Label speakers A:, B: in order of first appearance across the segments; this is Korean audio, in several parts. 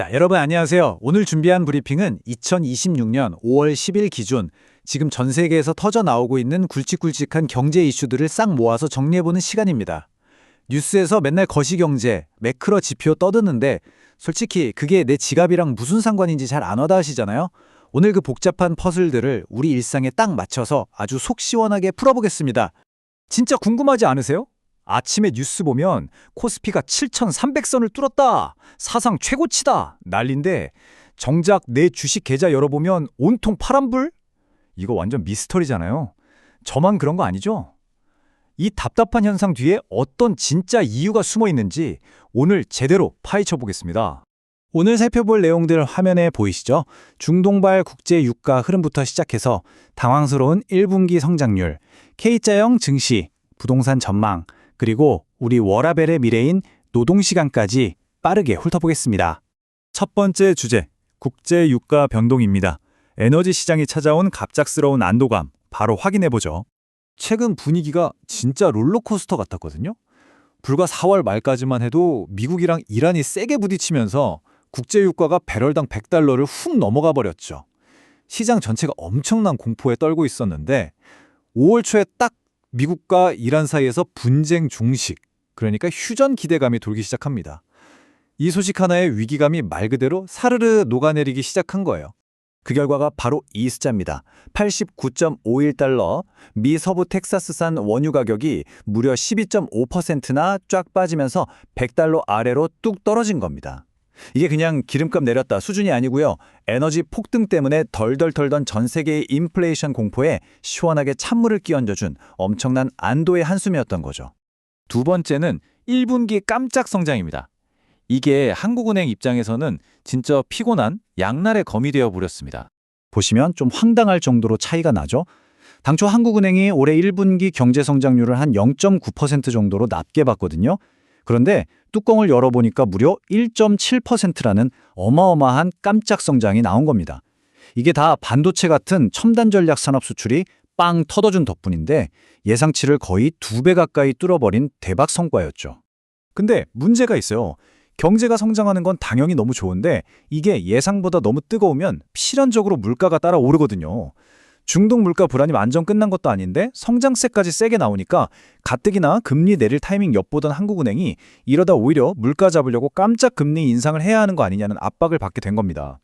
A: 자, 여러분 안녕하세요. 오늘 준비한 브리핑은 2026년 5월 10일 기준 지금 전 세계에서 터져 나오고 있는 굵직굵직한 경제 이슈들을 싹 모아서 정리해보는 시간입니다. 뉴스에서 맨날 거시경제, 매크로 지표 떠드는데 솔직히 그게 내 지갑이랑 무슨 상관인지 잘 안 와닿으시잖아요? 오늘 그 복잡한 퍼즐들을 우리 일상에 딱 맞춰서 아주 속 시원하게 풀어보겠습니다.
B: 진짜 궁금하지 않으세요? 아침에 뉴스 보면 코스피가 7,300선을 뚫었다. 사상 최고치다. 난린데 정작 내 주식 계좌 열어보면 온통 파란불? 이거 완전 미스터리잖아요. 저만 그런 거 아니죠? 이 답답한 현상 뒤에 어떤 진짜 이유가 숨어 있는지 오늘 제대로 파헤쳐 보겠습니다.
A: 오늘 살펴볼 내용들 화면에 보이시죠? 중동발 국제 유가 흐름부터 시작해서 당황스러운 1분기 성장률, K자형 증시, 부동산 전망, 그리고 우리 워라벨의 미래인 노동시간까지 빠르게 훑어보겠습니다.
B: 첫 번째 주제, 국제 유가 변동입니다. 에너지 시장이 찾아온 갑작스러운 안도감, 바로 확인해보죠. 최근 분위기가 진짜 롤러코스터 같았거든요. 불과 4월 말까지만 해도 미국이랑 이란이 세게 부딪히면서 국제 유가가 배럴당 100달러를 훅 넘어가 버렸죠. 시장 전체가 엄청난 공포에 떨고 있었는데 5월 초에 딱 미국과 이란 사이에서 분쟁 종식, 그러니까 휴전 기대감이 돌기 시작합니다. 이 소식 하나에 위기감이 말 그대로 사르르 녹아내리기 시작한 거예요.
A: 그 결과가 바로 이 숫자입니다. 89.51달러, 미 서부 텍사스산 원유 가격이 무려 12.5%나 쫙 빠지면서 100달러 아래로 뚝 떨어진 겁니다. 이게 그냥 기름값 내렸다 수준이 아니고요. 에너지 폭등 때문에 덜덜 털던 전 세계의 인플레이션 공포에 시원하게 찬물을 끼얹어준 엄청난 안도의 한숨이었던 거죠.
B: 두 번째는 1분기 깜짝 성장입니다. 이게 한국은행 입장에서는 진짜 피곤한 양날의 검이 되어 버렸습니다.
A: 보시면 좀 황당할 정도로 차이가 나죠. 당초 한국은행이 올해 1분기 경제 성장률을 한 0.9% 정도로 낮게 봤거든요. 그런데 뚜껑을 열어보니까 무려 1.7%라는 어마어마한 깜짝 성장이 나온 겁니다. 이게 다 반도체 같은 첨단 전략 산업 수출이 빵 터져준 덕분인데 예상치를 거의 2배 가까이 뚫어버린 대박 성과였죠.
B: 근데 문제가 있어요. 경제가 성장하는 건 당연히 너무 좋은데 이게 예상보다 너무 뜨거우면 필연적으로 물가가 따라 오르거든요. 중동 물가 불안이 완전 끝난 것도 아닌데 성장세까지 세게 나오니까 가뜩이나 금리 내릴 타이밍 엿보던 한국은행이 이러다 오히려 물가 잡으려고 깜짝 금리 인상을 해야 하는 거 아니냐는 압박을 받게 된 겁니다.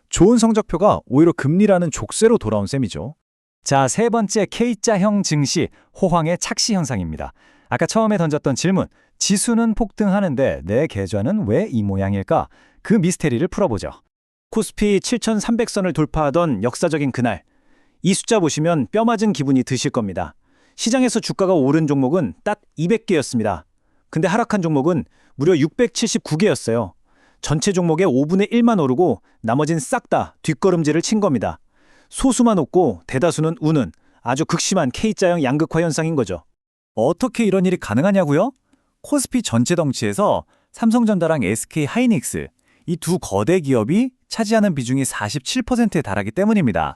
B: 좋은 성적표가 오히려 금리라는 족쇄로 돌아온 셈이죠. 자, 세 번째 K자형 증시 호황의 착시 현상입니다. 아까 처음에 던졌던 질문, 지수는 폭등하는데 내 계좌는 왜 이 모양일까? 그 미스테리를 풀어보죠.
A: 코스피 7,300선을 돌파하던 역사적인 그날, 이 숫자 보시면 뼈 맞은 기분이 드실 겁니다. 시장에서 주가가 오른 종목은 딱 200개였습니다. 근데 하락한 종목은 무려 679개였어요. 전체 종목의 5분의 1만 오르고 나머진 싹 다 뒷걸음질을 친 겁니다. 소수만 웃고 대다수는 우는 아주 극심한 K자형 양극화 현상인 거죠.
B: 어떻게 이런 일이 가능하냐고요? 코스피 전체 덩치에서 삼성전자랑 SK하이닉스, 이 두 거대 기업이 차지하는 비중이 47%에 달하기 때문입니다.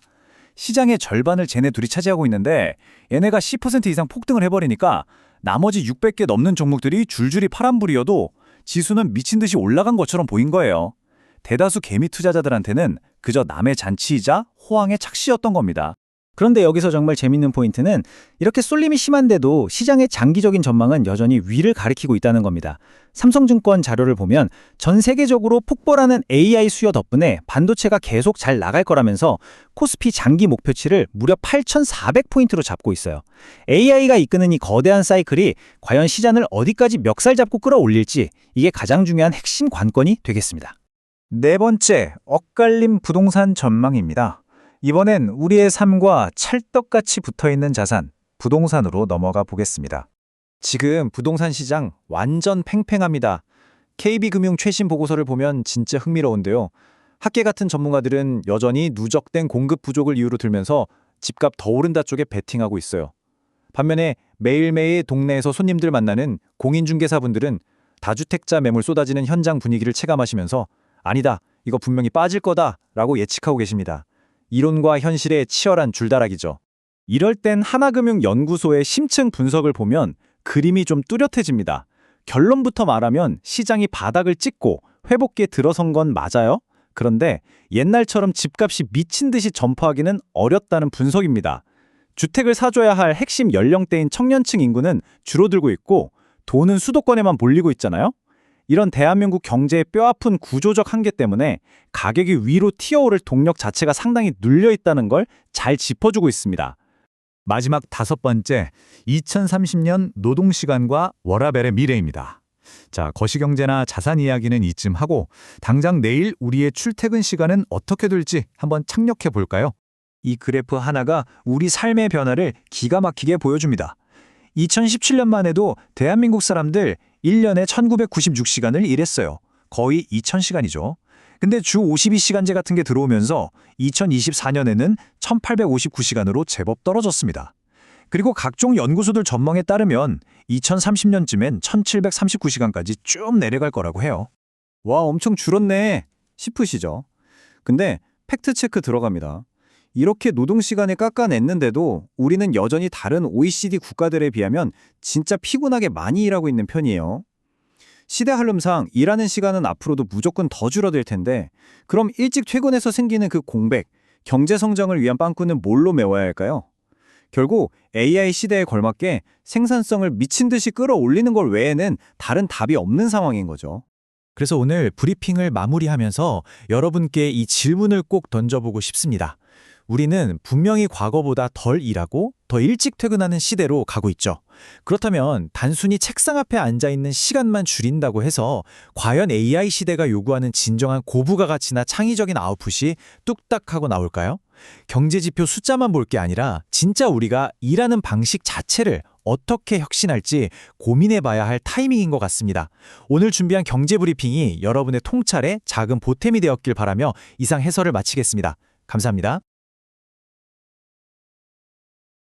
B: 시장의 절반을 쟤네 둘이 차지하고 있는데 얘네가 10% 이상 폭등을 해버리니까 나머지 600개 넘는 종목들이 줄줄이 파란불이어도 지수는 미친 듯이 올라간 것처럼 보인 거예요. 대다수 개미 투자자들한테는 그저 남의 잔치이자 호황의 착시였던 겁니다.
A: 그런데 여기서 정말 재밌는 포인트는 이렇게 쏠림이 심한데도 시장의 장기적인 전망은 여전히 위를 가리키고 있다는 겁니다. 삼성증권 자료를 보면 전 세계적으로 폭발하는 AI 수요 덕분에 반도체가 계속 잘 나갈 거라면서 코스피 장기 목표치를 무려 8,400포인트로 잡고 있어요. AI가 이끄는 이 거대한 사이클이 과연 시장을 어디까지 멱살 잡고 끌어올릴지 이게 가장 중요한 핵심 관건이 되겠습니다.
B: 네 번째, 엇갈림 부동산 전망입니다. 이번엔 우리의 삶과 찰떡같이 붙어있는 자산, 부동산으로 넘어가 보겠습니다. 지금 부동산 시장 완전 팽팽합니다. KB금융 최신 보고서를 보면 진짜 흥미로운데요. 학계 같은 전문가들은 여전히 누적된 공급 부족을 이유로 들면서 집값 더 오른다 쪽에 베팅하고 있어요. 반면에 매일매일 동네에서 손님들 만나는 공인중개사분들은 다주택자 매물 쏟아지는 현장 분위기를 체감하시면서 아니다, 이거 분명히 빠질 거다 라고 예측하고 계십니다. 이론과 현실의 치열한 줄다라기죠. 이럴 땐 하나금융연구소의 심층 분석을 보면 그림이 좀 뚜렷해집니다. 결론부터 말하면 시장이 바닥을 찍고
A: 회복기에 들어선 건 맞아요. 그런데 옛날처럼 집값이 미친 듯이 점프하기는 어렵다는 분석입니다. 주택을 사줘야 할 핵심 연령대인 청년층 인구는 줄어들고 있고 돈은 수도권에만 몰리고 있잖아요. 이런 대한민국 경제의 뼈아픈 구조적 한계 때문에 가격이 위로 튀어오를 동력 자체가 상당히 눌려 있다는 걸 잘 짚어주고 있습니다.
C: 마지막 5번째, 2030년 노동시간과 워라밸의 미래입니다. 자, 거시경제나 자산 이야기는 이쯤 하고 당장 내일 우리의 출퇴근 시간은 어떻게 될지 한번 착력해 볼까요?
B: 이 그래프 하나가 우리 삶의 변화를 기가 막히게 보여줍니다. 2017년만 해도 대한민국 사람들 1년에 1996시간을 일했어요. 거의 2000시간이죠. 근데 주 52시간제 같은 게 들어오면서 2024년에는 1859시간으로 제법 떨어졌습니다. 그리고 각종 연구소들 전망에 따르면 2030년쯤엔 1739시간까지 쭉 내려갈 거라고 해요.
A: 와, 엄청 줄었네 싶으시죠? 근데 팩트체크 들어갑니다. 이렇게 노동시간을 깎아냈는데도 우리는 여전히 다른 OECD 국가들에 비하면 진짜 피곤하게 많이 일하고 있는 편이에요. 시대 흐름상 일하는 시간은 앞으로도 무조건 더 줄어들 텐데 그럼 일찍 퇴근해서 생기는 그 공백, 경제 성장을 위한 빵꾸는 뭘로 메워야 할까요? 결국 AI 시대에 걸맞게 생산성을 미친 듯이 끌어올리는 걸 외에는 다른 답이 없는 상황인 거죠.
C: 그래서 오늘 브리핑을 마무리하면서 여러분께 이 질문을 꼭 던져보고 싶습니다. 우리는 분명히 과거보다 덜 일하고 더 일찍 퇴근하는 시대로 가고 있죠. 그렇다면 단순히 책상 앞에 앉아있는 시간만 줄인다고 해서 과연 AI 시대가 요구하는 진정한 고부가 가치나 창의적인 아웃풋이 뚝딱 하고 나올까요? 경제지표 숫자만 볼 게 아니라 진짜 우리가 일하는 방식 자체를 어떻게 혁신할지 고민해봐야 할 타이밍인 것 같습니다. 오늘 준비한 경제브리핑이 여러분의 통찰에 작은 보탬이 되었길 바라며 이상 해설을 마치겠습니다. 감사합니다.